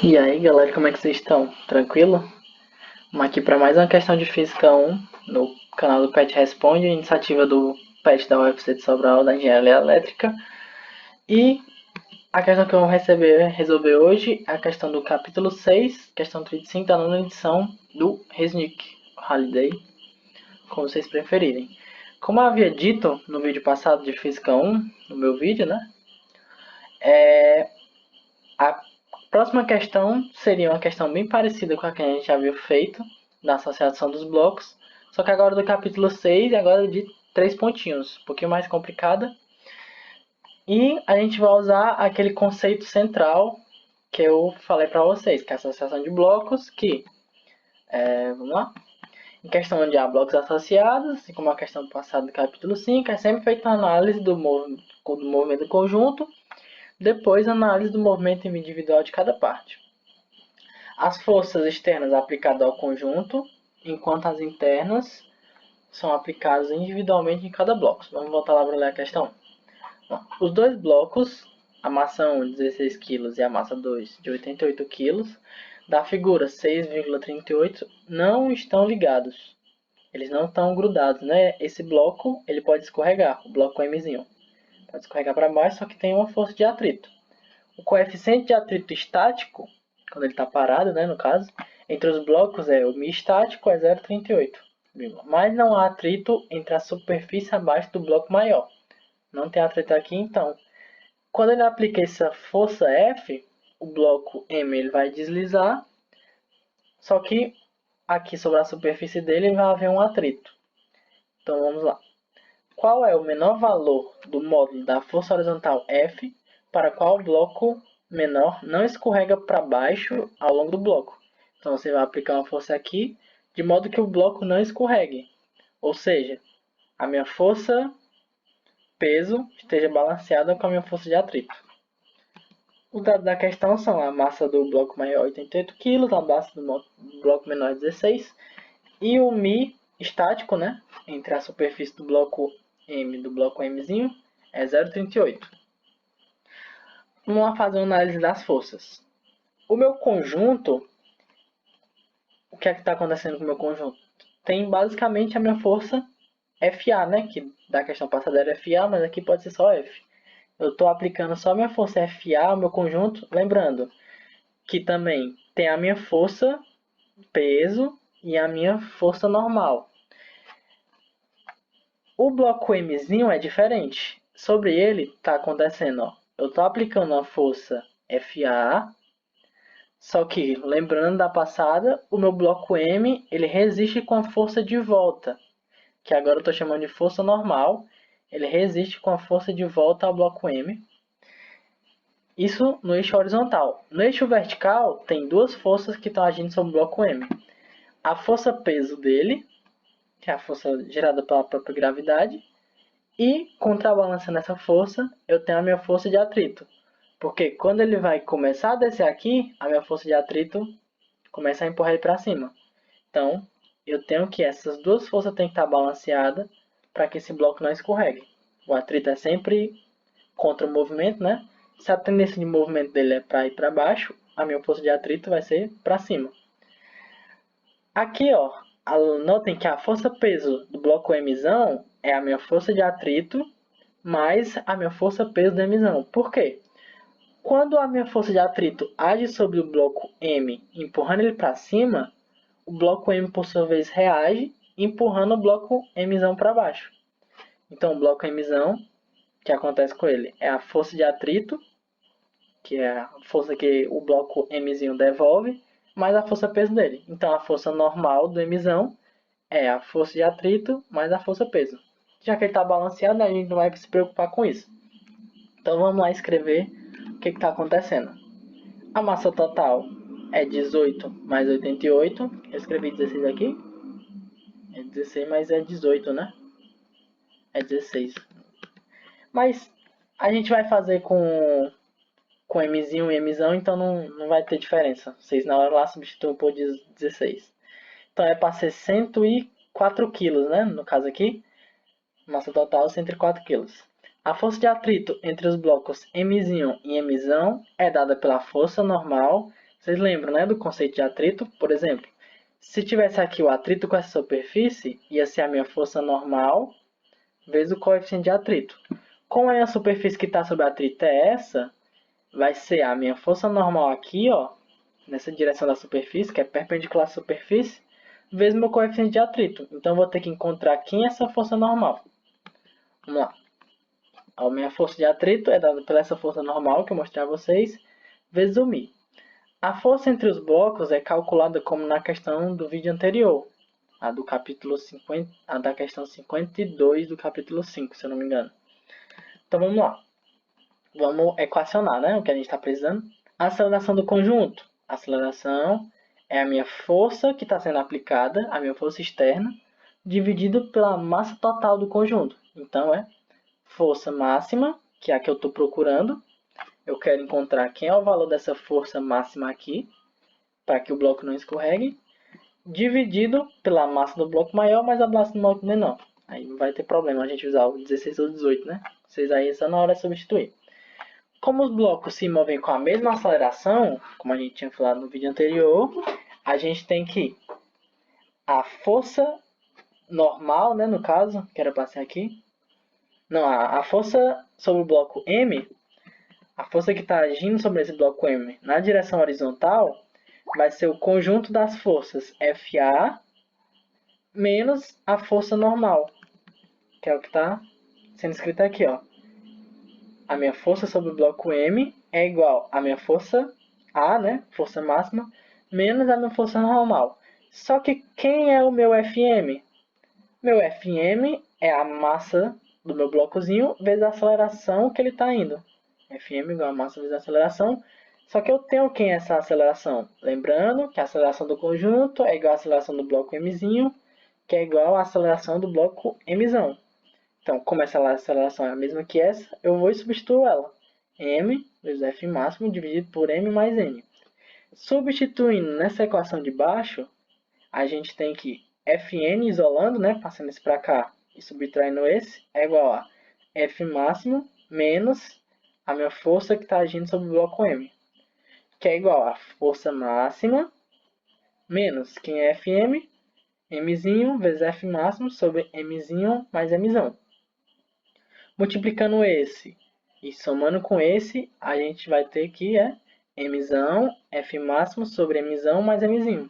E aí, galera, como é que vocês estão? Tranquilo? Vamos aqui para mais uma questão de Física 1 no canal do PET Responde, iniciativa do PET da UFC de Sobral da Engenharia Elétrica. E a questão que eu vou resolver hoje é a questão do capítulo 6, questão 35 da nona edição do Resnick Holiday, como vocês preferirem. Como eu havia dito no vídeo passado de Física 1, no meu vídeo, né? A próxima questão seria uma questão bem parecida com a que a gente já viu feito, da associação dos blocos, só que agora do capítulo 6 e agora de 3 pontinhos, um pouquinho mais complicada. E a gente vai usar aquele conceito central que eu falei para vocês, que é a associação de blocos, vamos lá, em questão onde há blocos associados, assim como a questão passada do capítulo 5, é sempre feita a análise do movimento conjunto, depois a análise do movimento individual de cada parte. As forças externas aplicadas ao conjunto, enquanto as internas são aplicadas individualmente em cada bloco. Vamos voltar lá para ler a questão. Os dois blocos, a massa 1 de 16 kg e a massa 2 de 88 kg, da figura 6,38, não estão ligados. Eles não estão grudados, né? Esse bloco ele pode escorregar, o bloco Mzinho. Pode escorregar para baixo, só que tem uma força de atrito. O coeficiente de atrito estático, quando ele está parado, né, no caso, entre os blocos o μ estático é 0,38. Mas não há atrito entre a superfície abaixo do bloco maior. Não tem atrito aqui, então. Quando ele aplica essa força F, o bloco M ele vai deslizar, só que aqui sobre a superfície dele vai haver um atrito. Então vamos lá. Qual é o menor valor do módulo da força horizontal F para qual o bloco menor não escorrega para baixo ao longo do bloco? Então você vai aplicar uma força aqui, de modo que o bloco não escorregue. Ou seja, a minha força peso esteja balanceada com a minha força de atrito. Os dados da questão são a massa do bloco maior 88 kg, a massa do bloco menor 16 e o μ estático, né, entre a superfície do bloco M do bloco Mzinho é 0,38. Vamos fazer uma análise das forças. O meu conjunto, o que é que está acontecendo com o meu conjunto? Tem basicamente a minha força FA, né, que da questão passada era FA, mas aqui pode ser só F. Eu estou aplicando só a minha força FA ao meu conjunto, lembrando que também tem a minha força peso e a minha força normal. O bloco Mzinho é diferente. Sobre ele está acontecendo, ó, eu estou aplicando a força FA, só que, lembrando da passada, o meu bloco M ele resiste com a força de volta, que agora eu estou chamando de força normal. Ele resiste com a força de volta ao bloco M. Isso no eixo horizontal. No eixo vertical, tem duas forças que estão agindo sobre o bloco M. A força peso dele, que é a força gerada pela própria gravidade, e contrabalançando essa força, eu tenho a minha força de atrito. Porque quando ele vai começar a descer aqui, a minha força de atrito começa a empurrar ele para cima. Então, eu tenho que essas duas forças têm que estar balanceadas para que esse bloco não escorregue. O atrito é sempre contra o movimento, né? Se a tendência de movimento dele é para ir para baixo, a minha força de atrito vai ser para cima. Aqui, ó, notem que a força-peso do bloco Mzão é a minha força de atrito mais a minha força-peso do Mzão. Por quê? Quando a minha força de atrito age sobre o bloco M, empurrando ele para cima, o bloco M, por sua vez, reage, empurrando o bloco Mzão para baixo. Então, o bloco Mzão, o que acontece com ele? É a força de atrito, que é a força que o bloco Mzinho devolve, mais a força-peso dele. Então, a força normal do Mzão é a força de atrito mais a força-peso. Já que ele está balanceado, a gente não vai se preocupar com isso. Então, vamos lá escrever o que está acontecendo. A massa total é 18 mais 88. Eu escrevi 16 aqui. É 16, mas é 18, né? É 16. Mas a gente vai fazer com Mzinho e Mzão, então não vai ter diferença. Vocês na hora lá substituem por 16. Então é para ser 104 kg, né? No caso aqui, massa total 104 kg. A força de atrito entre os blocos Mzinho e Mzão é dada pela força normal, Vocês lembram, né, do conceito de atrito? Por exemplo, se tivesse aqui o atrito com essa superfície, ia ser a minha força normal vezes o coeficiente de atrito. Como a superfície que está sob atrito é essa, vai ser a minha força normal aqui, ó, nessa direção da superfície, que é perpendicular à superfície, vezes meu coeficiente de atrito. Então, eu vou ter que encontrar quem é essa força normal. Vamos lá. A minha força de atrito é dada pela essa força normal que eu mostrei a vocês, vezes o μ. A força entre os blocos é calculada como na questão do vídeo anterior, a do capítulo 50, a da questão 52 do capítulo 5, se eu não me engano. Então, vamos lá. Vamos equacionar, né, o que a gente está precisando. A aceleração do conjunto. A aceleração é a minha força que está sendo aplicada, a minha força externa, dividido pela massa total do conjunto. Então, é força máxima, que é a que eu estou procurando. Eu quero encontrar quem é o valor dessa força máxima aqui, para que o bloco não escorregue, dividido pela massa do bloco maior mais a massa do bloco menor. Aí não vai ter problema a gente usar o 16 ou 18, né? Vocês aí só na hora de substituir. Como os blocos se movem com a mesma aceleração, como a gente tinha falado no vídeo anterior, a gente tem que a força normal, né, no caso, que era para ser aqui, não, a força sobre o bloco M, a força que está agindo sobre esse bloco M na direção horizontal, vai ser o conjunto das forças FA menos a força normal, que é o que está sendo escrito aqui, ó. A minha força sobre o bloco M é igual à minha força A, né, força máxima, menos a minha força normal. Só que quem é o meu FM? Meu FM é a massa do meu blocozinho vezes a aceleração que ele está indo. FM igual a massa vezes a aceleração. Só que eu tenho quem é essa aceleração? Lembrando que a aceleração do conjunto é igual à aceleração do bloco Mzinho, que é igual à aceleração do bloco Mzão. Então, como essa aceleração é a mesma que essa, eu vou substituir ela. M vezes F máximo dividido por M mais N. Substituindo nessa equação de baixo, a gente tem que Fn isolando, né, passando esse para cá e subtraindo esse, é igual a F máximo menos a minha força que está agindo sobre o bloco M, que é igual a força máxima menos quem é Fm, Mzinho vezes F máximo sobre Mzinho mais Mzão. Multiplicando esse e somando com esse, a gente vai ter que Mzão, F máximo sobre Mzão mais Mzinho.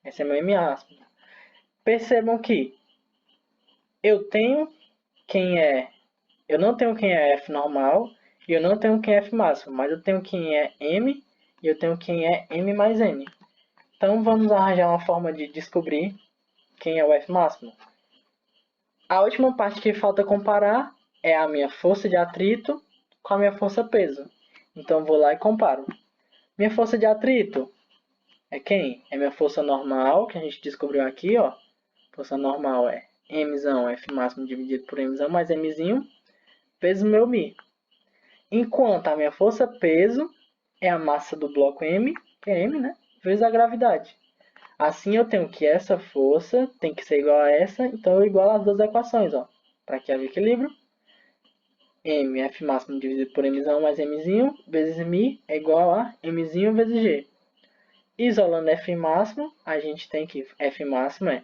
Esse é meu M máximo. Percebam que eu não tenho quem é F normal e eu não tenho quem é F máximo, mas eu tenho quem é M e eu tenho quem é M mais N. Então vamos arranjar uma forma de descobrir quem é o F máximo. A última parte que falta comparar é a minha força de atrito com a minha força peso. Então vou lá e comparo. Minha força de atrito é quem? É minha força normal, que a gente descobriu aqui, ó. Força normal é Mzão, F máximo dividido por Mzão mais Mzinho, vezes meu μ. Enquanto a minha força peso é a massa do bloco M, que é M, né? Vezes a gravidade. Assim eu tenho que essa força tem que ser igual a essa, então eu igualo as duas equações, ó. Para que haja equilíbrio, M, F máximo dividido por Mzão mais Mzinho, vezes μ é igual a Mzinho vezes G. Isolando F máximo, a gente tem que F máximo é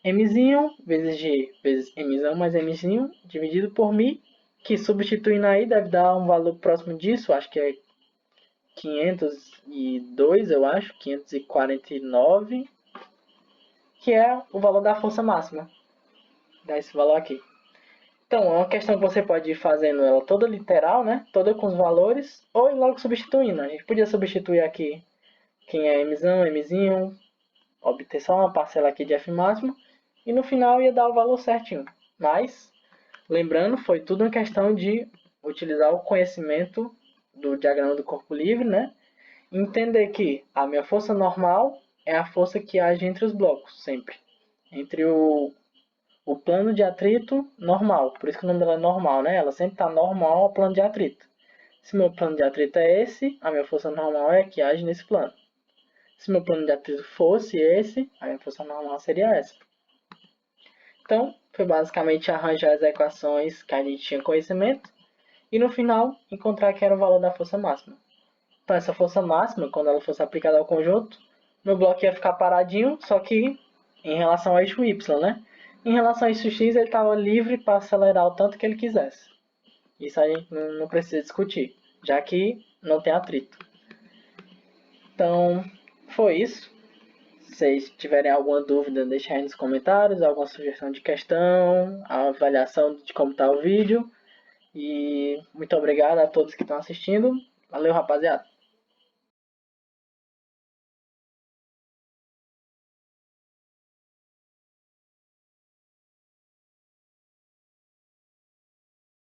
Mzinho vezes G vezes Mzão mais Mzinho dividido por μ, que substituindo aí deve dar um valor próximo disso, acho que é 502, eu acho, 549, que é o valor da força máxima. Dá esse valor aqui. Então, é uma questão que você pode ir fazendo ela toda literal, né? Toda com os valores, ou ir logo substituindo. A gente podia substituir aqui quem é Mzão, Mzinho, obter só uma parcela aqui de F máximo, e no final ia dar o valor certinho. Mas, lembrando, foi tudo uma questão de utilizar o conhecimento do diagrama do corpo livre, né? Entender que a minha força normal é a força que age entre os blocos, sempre. Entre o plano de atrito normal. Por isso que o nome dela é normal, né? Ela sempre está normal ao plano de atrito. Se meu plano de atrito é esse, a minha força normal é que age nesse plano. Se meu plano de atrito fosse esse, a minha força normal seria essa. Então, foi basicamente arranjar as equações que a gente tinha conhecimento e no final encontrar que era o valor da força máxima. Então essa força máxima, quando ela fosse aplicada ao conjunto, meu bloco ia ficar paradinho, só que em relação ao eixo Y, né? Em relação ao eixo X, ele estava livre para acelerar o tanto que ele quisesse. Isso a gente não precisa discutir, já que não tem atrito. Então, foi isso. Se vocês tiverem alguma dúvida, deixem aí nos comentários, alguma sugestão de questão, a avaliação de como está o vídeo. E muito obrigado a todos que estão assistindo. Valeu, rapaziada!